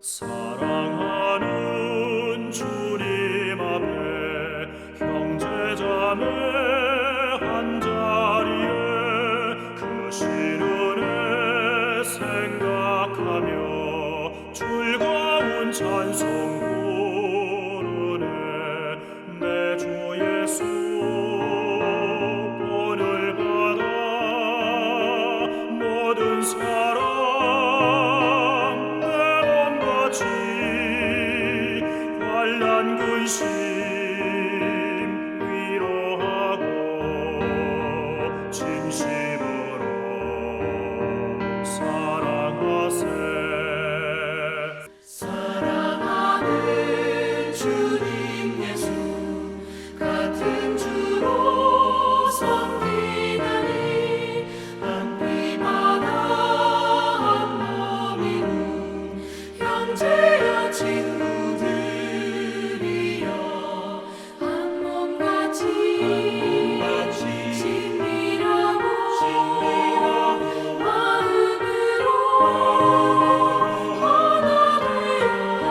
사랑하는 주님 앞에 형제자매 한자리에 그 신은혜 생각하며 즐거운 찬송 부르네. 내 주 예수 본을 받아 모든 사람 환난 근심 위로하고 진심으로 사랑하세. 사랑하는 주님 예수 같은 주로 섬기나니 한 피마다 한 몸이로 형제여 친구들이여 한 몸같이 친밀하고 마음으로 하나 되어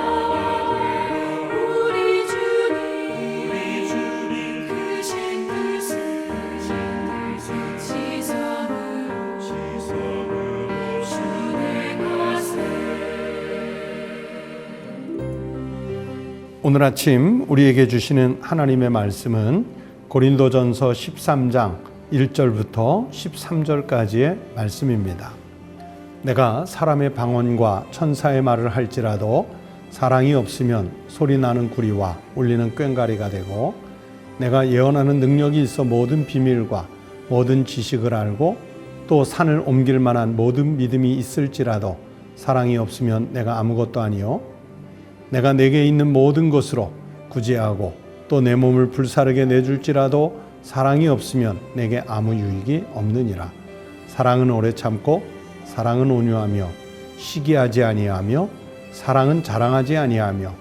우리 주님 크신 뜻을 지성으로 준행하세. 오늘 아침 우리에게 주시는 하나님의 말씀은 고린도전서 13장 1절부터 13절까지의 말씀입니다. 내가 사람의 방언과 천사의 말을 할지라도 사랑이 없으면 소리나는 구리와 울리는 꽹과리가 되고, 내가 예언하는 능력이 있어 모든 비밀과 모든 지식을 알고 또 산을 옮길 만한 모든 믿음이 있을지라도 사랑이 없으면 내가 아무것도 아니요 내가 내게 있는 모든 것으로 구제하고 또 내 몸을 불사르게 내줄지라도 사랑이 없으면 내게 아무 유익이 없느니라. 사랑은 오래 참고 사랑은 온유하며 시기하지 아니하며 사랑은 자랑하지 아니하며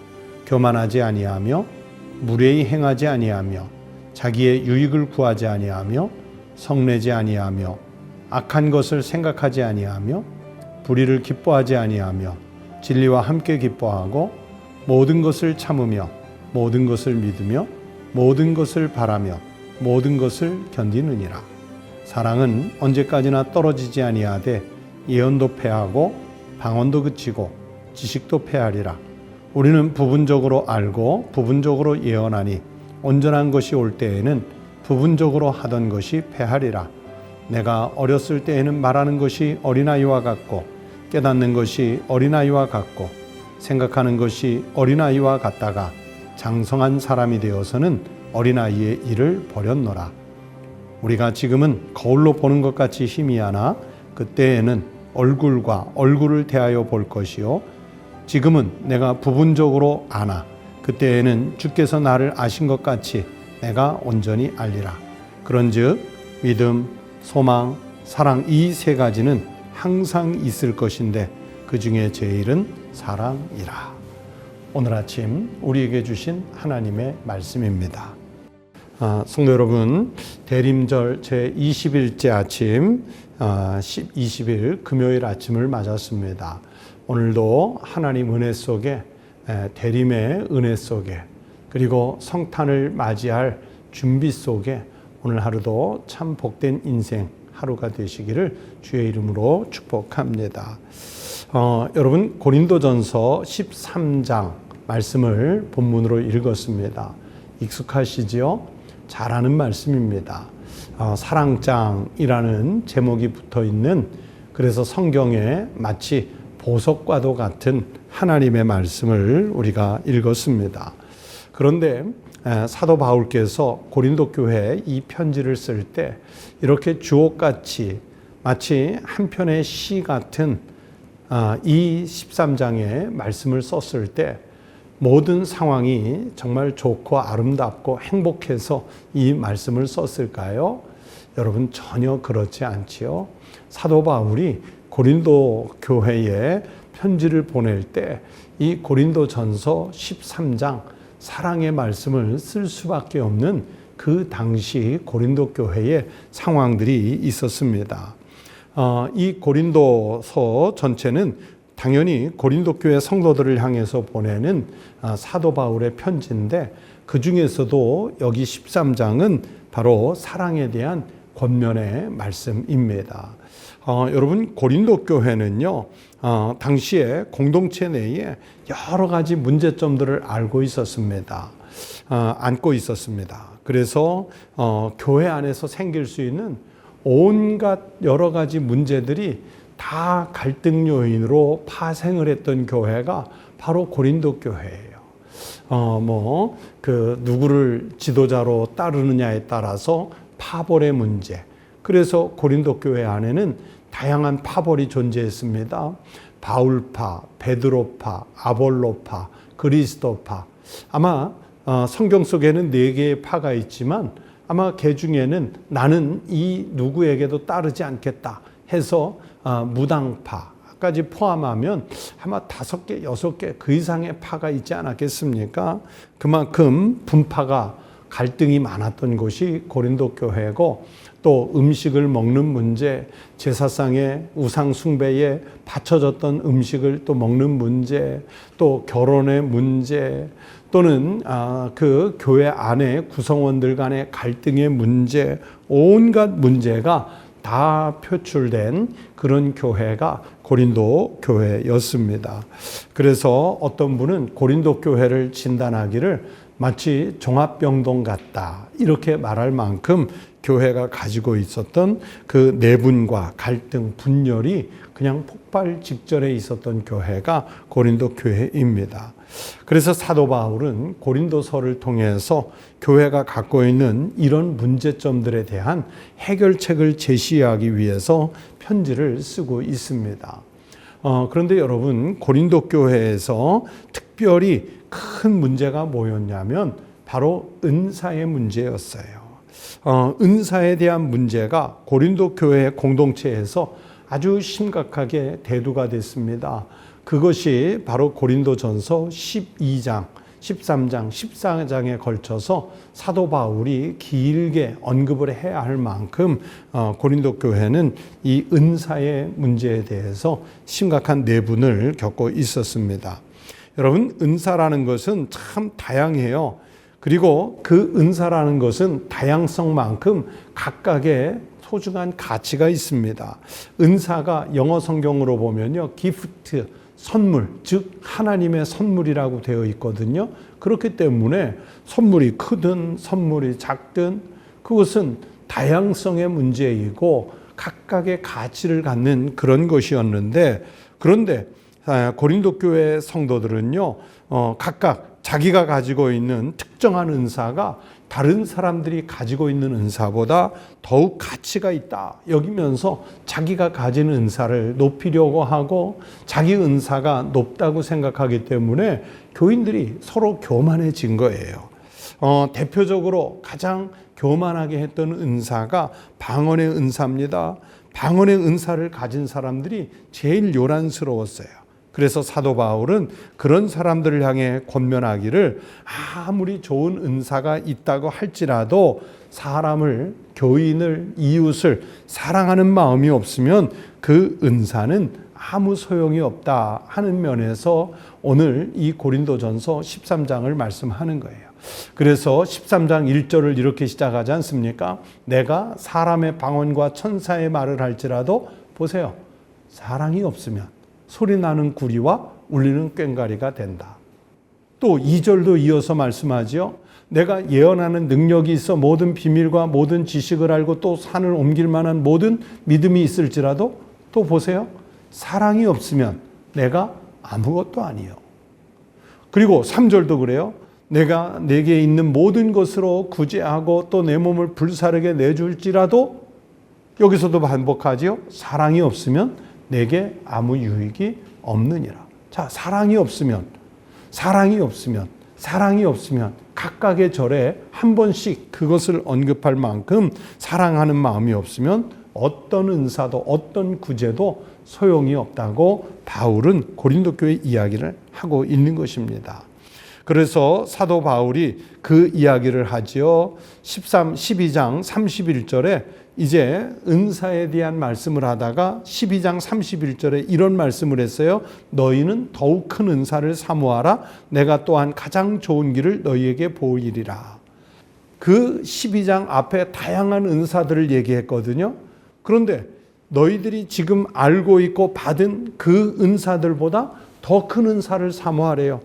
교만하지 아니하며 무례히 행하지 아니하며 자기의 유익을 구하지 아니하며 성내지 아니하며 악한 것을 생각하지 아니하며 불의를 기뻐하지 아니하며 진리와 함께 기뻐하고 모든 것을 참으며 모든 것을 믿으며 모든 것을 바라며 모든 것을 견디느니라. 사랑은 언제까지나 떨어지지 아니하되 예언도 패하고 방언도 그치고 지식도 패하리라. 우리는 부분적으로 알고 부분적으로 예언하니 온전한 것이 올 때에는 부분적으로 하던 것이 패하리라. 내가 어렸을 때에는 말하는 것이 어린아이와 같고 깨닫는 것이 어린아이와 같고 생각하는 것이 어린아이와 같다가 장성한 사람이 되어서는 어린아이의 일을 버렸노라. 우리가 지금은 거울로 보는 것 같이 희미하나 그때에는 얼굴과 얼굴을 대하여 볼 것이요 지금은 내가 부분적으로 아나 그때에는 주께서 나를 아신 것 같이 내가 온전히 알리라. 그런즉 믿음, 소망, 사랑 이 세 가지는 항상 있을 것인데 그 중에 제일은 사랑이라. 오늘 아침 우리에게 주신 하나님의 말씀입니다. 성도 여러분, 대림절 제20일째 아침 20일 금요일 아침을 맞았습니다. 오늘도 하나님 은혜 속에 대림의 은혜 속에 그리고 성탄을 맞이할 준비 속에 오늘 하루도 참 복된 인생 하루가 되시기를 주의 이름으로 축복합니다. 여러분 고린도전서 13장 말씀을 본문으로 읽었습니다. 익숙하시지요? 잘 아는 말씀입니다. 사랑장이라는 제목이 붙어 있는, 그래서 성경에 마치 보석과도 같은 하나님의 말씀을 우리가 읽었습니다. 그런데 사도 바울께서 고린도 교회에 이 편지를 쓸 때 이렇게 주옥같이 마치 한 편의 시 같은 이 13장의 말씀을 썼을 때 모든 상황이 정말 좋고 아름답고 행복해서 이 말씀을 썼을까요? 여러분 전혀 그렇지 않지요. 사도 바울이 고린도 교회에 편지를 보낼 때 이 고린도전서 13장 사랑의 말씀을 쓸 수밖에 없는 그 당시 고린도 교회의 상황들이 있었습니다. 이 고린도서 전체는 당연히 고린도 교회 성도들을 향해서 보내는 사도 바울의 편지인데 그 중에서도 여기 13장은 바로 사랑에 대한 권면의 말씀입니다. 여러분 고린도 교회는요 당시에 공동체 내에 여러 가지 문제점들을 안고 있었습니다. 그래서 교회 안에서 생길 수 있는 온갖 여러 가지 문제들이 다 갈등 요인으로 파생을 했던 교회가 바로 고린도 교회예요. 누구를 지도자로 따르느냐에 따라서 파벌의 문제. 그래서 고린도 교회 안에는 다양한 파벌이 존재했습니다. 바울파, 베드로파, 아볼로파, 그리스도파. 아마 성경 속에는 4개의 파가 있지만 아마 그 중에는 나는 이 누구에게도 따르지 않겠다 해서 무당파까지 포함하면 아마 5개, 6개 그 이상의 파가 있지 않았겠습니까? 그만큼 분파가 갈등이 많았던 곳이 고린도 교회고 또 음식을 먹는 문제, 제사상의 우상 숭배에 바쳐졌던 음식을 또 먹는 문제, 또 결혼의 문제, 또는 그 교회 안에 구성원들 간의 갈등의 문제, 온갖 문제가 다 표출된 그런 교회가 고린도 교회였습니다. 그래서 어떤 분은 고린도 교회를 진단하기를 마치 종합병동 같다 이렇게 말할 만큼 교회가 가지고 있었던 그 내분과 갈등, 분열이 그냥 폭발 직전에 있었던 교회가 고린도 교회입니다. 그래서 사도 바울은 고린도서를 통해서 교회가 갖고 있는 이런 문제점들에 대한 해결책을 제시하기 위해서 편지를 쓰고 있습니다. 그런데 여러분 고린도 교회에서 특별히 큰 문제가 뭐였냐면 바로 은사의 문제였어요. 은사에 대한 문제가 고린도 교회 공동체에서 아주 심각하게 대두가 됐습니다. 그것이 바로 고린도전서 12장, 13장, 14장에 걸쳐서 사도 바울이 길게 언급을 해야 할 만큼 고린도 교회는 이 은사의 문제에 대해서 심각한 내분을 겪고 있었습니다. 여러분, 은사라는 것은 참 다양해요. 그리고 그 은사라는 것은 다양성만큼 각각의 소중한 가치가 있습니다. 은사가 영어 성경으로 보면요, 기프트, 선물, 즉 하나님의 선물이라고 되어 있거든요. 그렇기 때문에 선물이 크든 선물이 작든 그것은 다양성의 문제이고 각각의 가치를 갖는 그런 것이었는데, 그런데 고린도 교회 성도들은요, 각각 자기가 가지고 있는 특정한 은사가 다른 사람들이 가지고 있는 은사보다 더욱 가치가 있다 여기면서 자기가 가진 은사를 높이려고 하고 자기 은사가 높다고 생각하기 때문에 교인들이 서로 교만해진 거예요. 대표적으로 가장 교만하게 했던 은사가 방언의 은사입니다. 방언의 은사를 가진 사람들이 제일 요란스러웠어요. 그래서 사도 바울은 그런 사람들을 향해 권면하기를 아무리 좋은 은사가 있다고 할지라도 사람을, 교인을, 이웃을 사랑하는 마음이 없으면 그 은사는 아무 소용이 없다 하는 면에서 오늘 이 고린도전서 13장을 말씀하는 거예요. 그래서 13장 1절을 이렇게 시작하지 않습니까? 내가 사람의 방언과 천사의 말을 할지라도 보세요. 사랑이 없으면 소리나는 구리와 울리는 꽹과리가 된다. 또 2절도 이어서 말씀하죠. 내가 예언하는 능력이 있어 모든 비밀과 모든 지식을 알고 또 산을 옮길 만한 모든 믿음이 있을지라도 또 보세요. 사랑이 없으면 내가 아무것도 아니요. 그리고 3절도 그래요. 내가 내게 있는 모든 것으로 구제하고 또 내 몸을 불사르게 내줄지라도 여기서도 반복하지요. 사랑이 없으면 내게 아무 유익이 없느니라. 자, 사랑이 없으면 각각의 절에 한 번씩 그것을 언급할 만큼 사랑하는 마음이 없으면 어떤 은사도 어떤 구제도 소용이 없다고 바울은 고린도 교회 이야기를 하고 있는 것입니다. 그래서 사도 바울이 그 이야기를 하지요. 12장 31절에 이제 은사에 대한 말씀을 하다가 12장 31절에 이런 말씀을 했어요. 너희는 더욱 큰 은사를 사모하라. 내가 또한 가장 좋은 길을 너희에게 보이리라. 그 12장 앞에 다양한 은사들을 얘기했거든요. 그런데 너희들이 지금 알고 있고 받은 그 은사들보다 더 큰 은사를 사모하래요.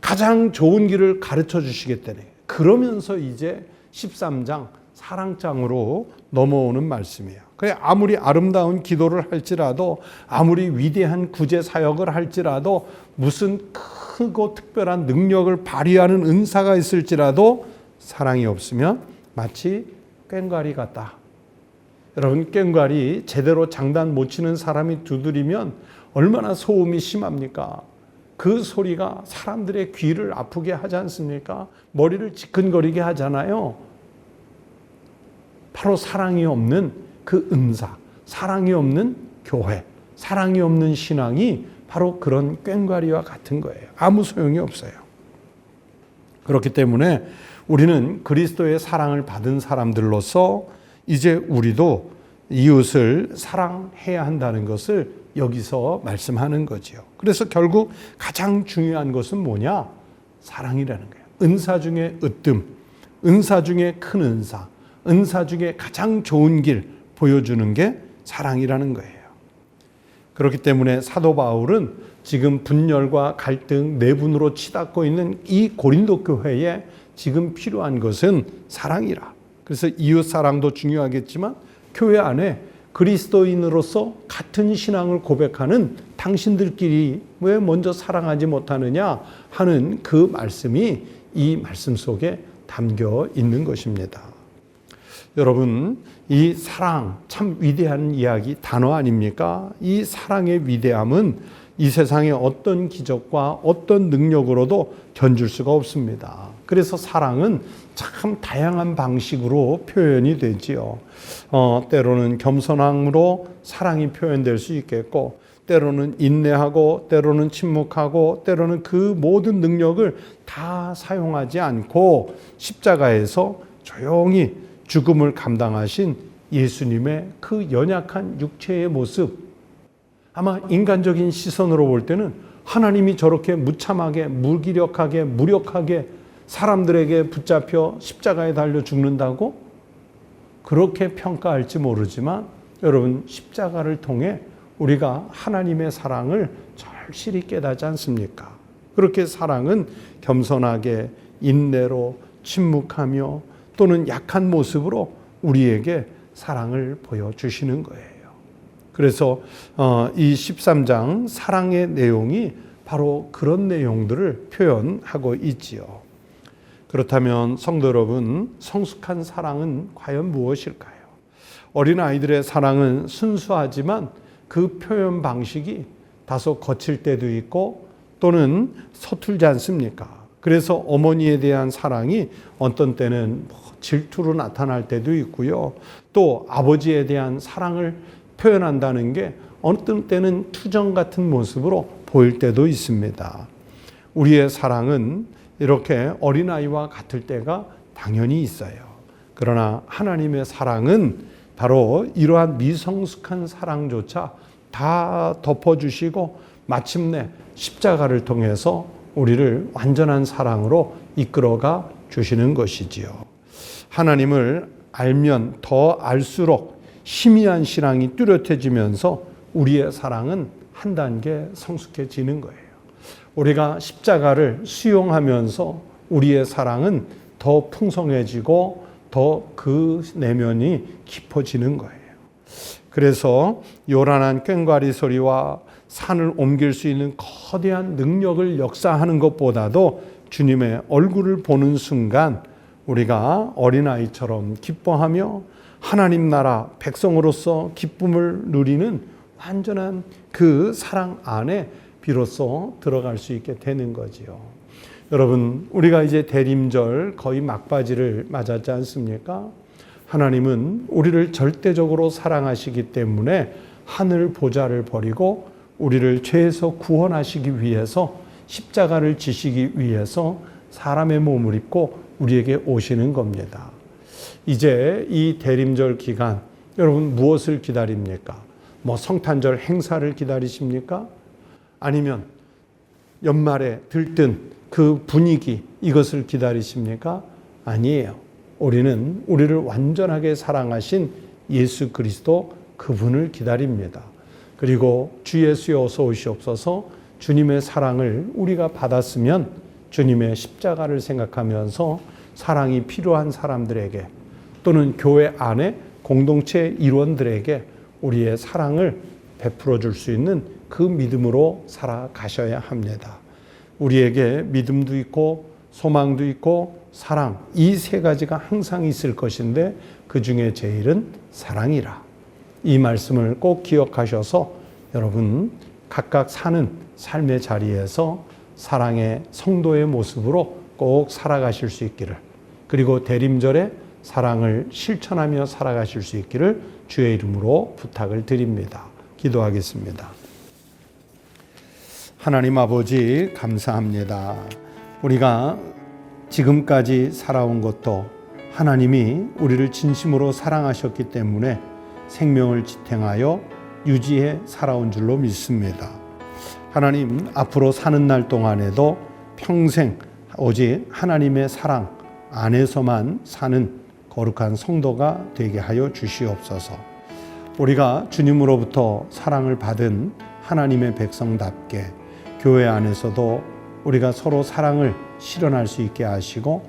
가장 좋은 길을 가르쳐 주시겠다네. 그러면서 이제 13장 사랑장으로 넘어오는 말씀이에요. 그래, 아무리 아름다운 기도를 할지라도, 아무리 위대한 구제 사역을 할지라도, 무슨 크고 특별한 능력을 발휘하는 은사가 있을지라도 사랑이 없으면 마치 꽹과리 같다. 여러분, 꽹과리 제대로 장단 못 치는 사람이 두드리면 얼마나 소음이 심합니까? 그 소리가 사람들의 귀를 아프게 하지 않습니까? 머리를 지끈거리게 하잖아요. 바로 사랑이 없는 그 은사, 사랑이 없는 교회, 사랑이 없는 신앙이 바로 그런 꽹과리와 같은 거예요. 아무 소용이 없어요. 그렇기 때문에 우리는 그리스도의 사랑을 받은 사람들로서 이제 우리도 이웃을 사랑해야 한다는 것을 여기서 말씀하는 거지요. 그래서 결국 가장 중요한 것은 뭐냐? 사랑이라는 거예요. 은사 중에 으뜸, 은사 중에 큰 은사, 은사 중에 가장 좋은 길 보여주는 게 사랑이라는 거예요. 그렇기 때문에 사도 바울은 지금 분열과 갈등, 내분으로 치닫고 있는 이 고린도 교회에 지금 필요한 것은 사랑이라. 그래서 이웃 사랑도 중요하겠지만 교회 안에 그리스도인으로서 같은 신앙을 고백하는 당신들끼리 왜 먼저 사랑하지 못하느냐 하는 그 말씀이 이 말씀 속에 담겨 있는 것입니다. 여러분, 이 사랑 참 위대한 이야기 단어 아닙니까? 이 사랑의 위대함은 이 세상의 어떤 기적과 어떤 능력으로도 견줄 수가 없습니다. 그래서 사랑은 참 다양한 방식으로 표현이 되지요. 때로는 겸손함으로 사랑이 표현될 수 있겠고, 때로는 인내하고, 때로는 침묵하고, 때로는 그 모든 능력을 다 사용하지 않고 십자가에서 조용히 죽음을 감당하신 예수님의 그 연약한 육체의 모습, 아마 인간적인 시선으로 볼 때는 하나님이 저렇게 무참하게, 무기력하게, 무력하게 사람들에게 붙잡혀 십자가에 달려 죽는다고? 그렇게 평가할지 모르지만 여러분, 십자가를 통해 우리가 하나님의 사랑을 절실히 깨닫지 않습니까? 그렇게 사랑은 겸손하게, 인내로, 침묵하며 또는 약한 모습으로 우리에게 사랑을 보여주시는 거예요. 그래서 이 13장 사랑의 내용이 바로 그런 내용들을 표현하고 있지요. 그렇다면 성도 여러분, 성숙한 사랑은 과연 무엇일까요? 어린아이들의 사랑은 순수하지만 그 표현 방식이 다소 거칠 때도 있고 또는 서툴지 않습니까? 그래서 어머니에 대한 사랑이 어떤 때는 질투로 나타날 때도 있고요. 또 아버지에 대한 사랑을 표현한다는 게 어떤 때는 투정 같은 모습으로 보일 때도 있습니다. 우리의 사랑은 이렇게 어린아이와 같을 때가 당연히 있어요. 그러나 하나님의 사랑은 바로 이러한 미성숙한 사랑조차 다 덮어주시고 마침내 십자가를 통해서 우리를 완전한 사랑으로 이끌어가 주시는 것이지요. 하나님을 알면 더 알수록 희미한 신앙이 뚜렷해지면서 우리의 사랑은 한 단계 성숙해지는 거예요. 우리가 십자가를 수용하면서 우리의 사랑은 더 풍성해지고 더 그 내면이 깊어지는 거예요. 그래서 요란한 꽹과리 소리와 산을 옮길 수 있는 거대한 능력을 역사하는 것보다도 주님의 얼굴을 보는 순간 우리가 어린아이처럼 기뻐하며 하나님 나라 백성으로서 기쁨을 누리는 완전한 그 사랑 안에 비로소 들어갈 수 있게 되는 거지요. 여러분, 우리가 이제 대림절 거의 막바지를 맞았지 않습니까? 하나님은 우리를 절대적으로 사랑하시기 때문에 하늘 보좌를 버리고 우리를 죄에서 구원하시기 위해서 십자가를 지시기 위해서 사람의 몸을 입고 우리에게 오시는 겁니다. 이제 이 대림절 기간 여러분 무엇을 기다립니까? 뭐 성탄절 행사를 기다리십니까? 아니면 연말에 들뜬 그 분위기 이것을 기다리십니까? 아니에요. 우리는 우리를 완전하게 사랑하신 예수 그리스도 그분을 기다립니다. 그리고 주 예수여 어서 오시옵소서 주님의 사랑을 우리가 받았으면 주님의 십자가를 생각하면서 사랑이 필요한 사람들에게 또는 교회 안에 공동체 일원들에게 우리의 사랑을 베풀어 줄 수 있는 그 믿음으로 살아가셔야 합니다. 우리에게 믿음도 있고 소망도 있고 사랑 이 세 가지가 항상 있을 것인데 그 중에 제일은 사랑이라. 이 말씀을 꼭 기억하셔서 여러분 각각 사는 삶의 자리에서 사랑의 성도의 모습으로 꼭 살아가실 수 있기를, 그리고 대림절에 사랑을 실천하며 살아가실 수 있기를 주의 이름으로 부탁을 드립니다. 기도하겠습니다. 하나님 아버지 감사합니다. 우리가 지금까지 살아온 것도 하나님이 우리를 진심으로 사랑하셨기 때문에 생명을 지탱하여 유지해 살아온 줄로 믿습니다. 하나님 앞으로 사는 날 동안에도 평생 오직 하나님의 사랑 안에서만 사는 거룩한 성도가 되게 하여 주시옵소서. 우리가 주님으로부터 사랑을 받은 하나님의 백성답게 교회 안에서도 우리가 서로 사랑을 실현할 수 있게 하시고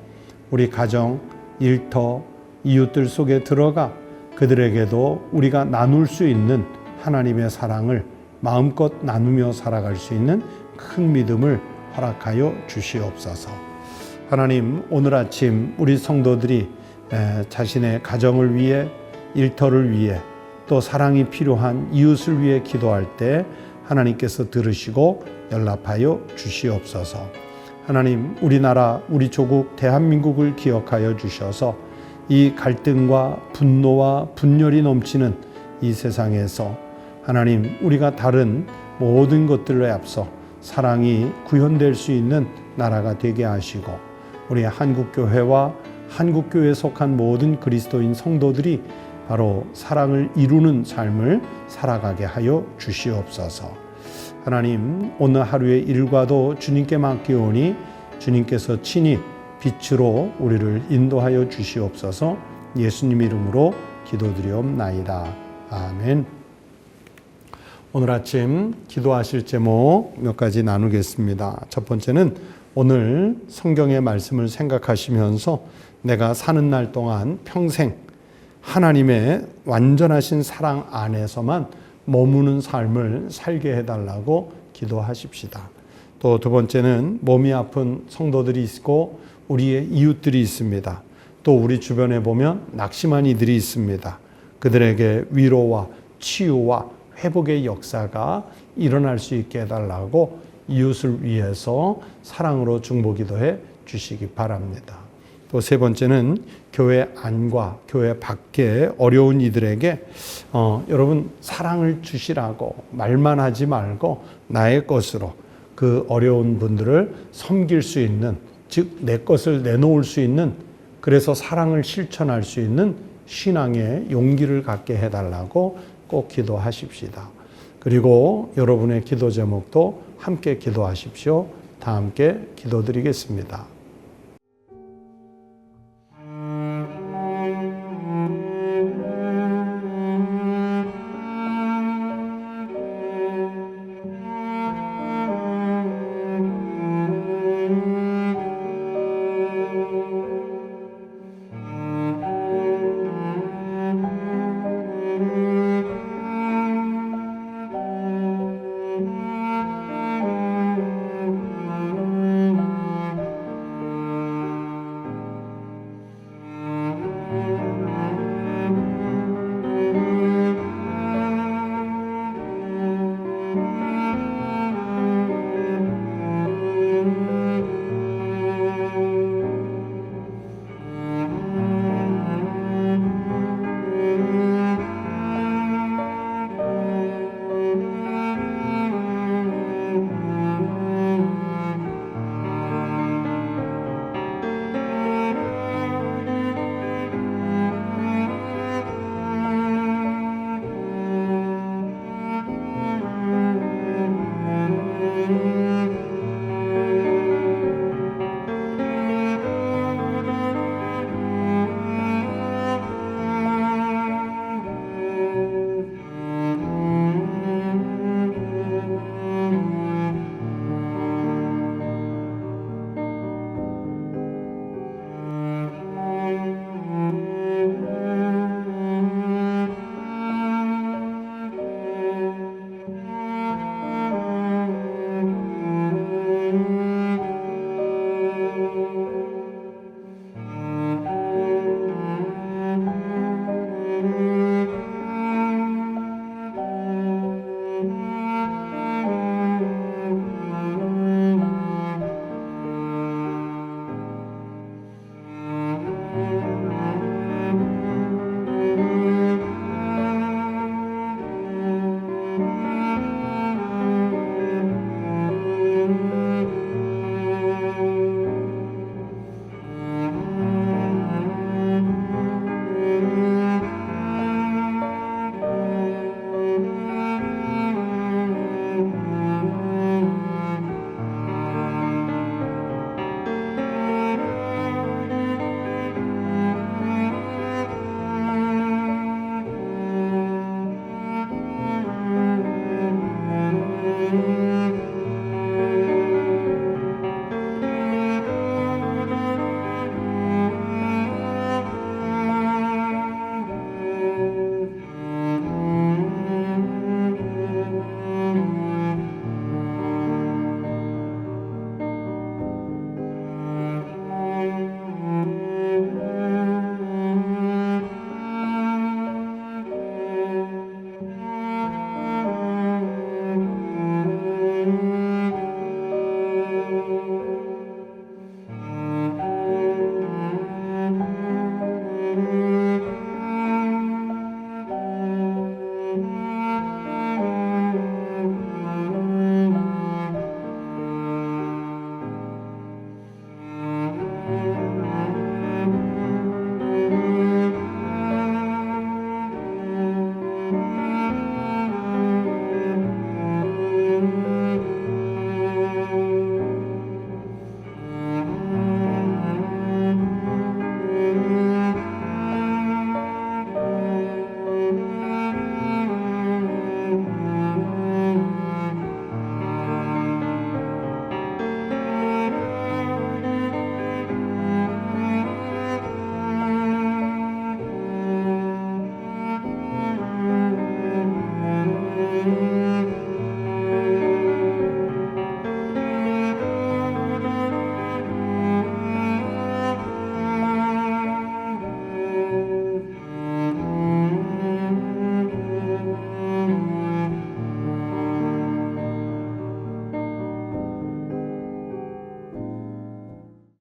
우리 가정, 일터, 이웃들 속에 들어가 그들에게도 우리가 나눌 수 있는 하나님의 사랑을 마음껏 나누며 살아갈 수 있는 큰 믿음을 허락하여 주시옵소서. 하나님 오늘 아침 우리 성도들이 자신의 가정을 위해 일터를 위해 또 사랑이 필요한 이웃을 위해 기도할 때 하나님께서 들으시고 연락하여 주시옵소서. 하나님 우리나라 우리 조국 대한민국을 기억하여 주셔서 이 갈등과 분노와 분열이 넘치는 이 세상에서 하나님 우리가 다른 모든 것들에 앞서 사랑이 구현될 수 있는 나라가 되게 하시고 우리 한국교회와 한국교회에 속한 모든 그리스도인 성도들이 바로 사랑을 이루는 삶을 살아가게 하여 주시옵소서. 하나님 오늘 하루의 일과도 주님께 맡기오니 주님께서 친히 빛으로 우리를 인도하여 주시옵소서. 예수님 이름으로 기도드리옵나이다. 아멘. 오늘 아침 기도하실 제목 몇 가지 나누겠습니다. 첫 번째는 오늘 성경의 말씀을 생각하시면서 내가 사는 날 동안 평생 하나님의 완전하신 사랑 안에서만 머무는 삶을 살게 해달라고 기도하십시다. 또 두 번째는 몸이 아픈 성도들이 있고 우리의 이웃들이 있습니다. 또 우리 주변에 보면 낙심한 이들이 있습니다. 그들에게 위로와 치유와 회복의 역사가 일어날 수 있게 해달라고 이웃을 위해서 사랑으로 중보기도해 주시기 바랍니다. 또 세 번째는 교회 안과 교회 밖에 어려운 이들에게 여러분 사랑을 주시라고 말만 하지 말고 나의 것으로 그 어려운 분들을 섬길 수 있는, 즉 내 것을 내놓을 수 있는, 그래서 사랑을 실천할 수 있는 신앙의 용기를 갖게 해달라고 꼭 기도하십시다. 그리고 여러분의 기도 제목도 함께 기도하십시오. 다 함께 기도드리겠습니다.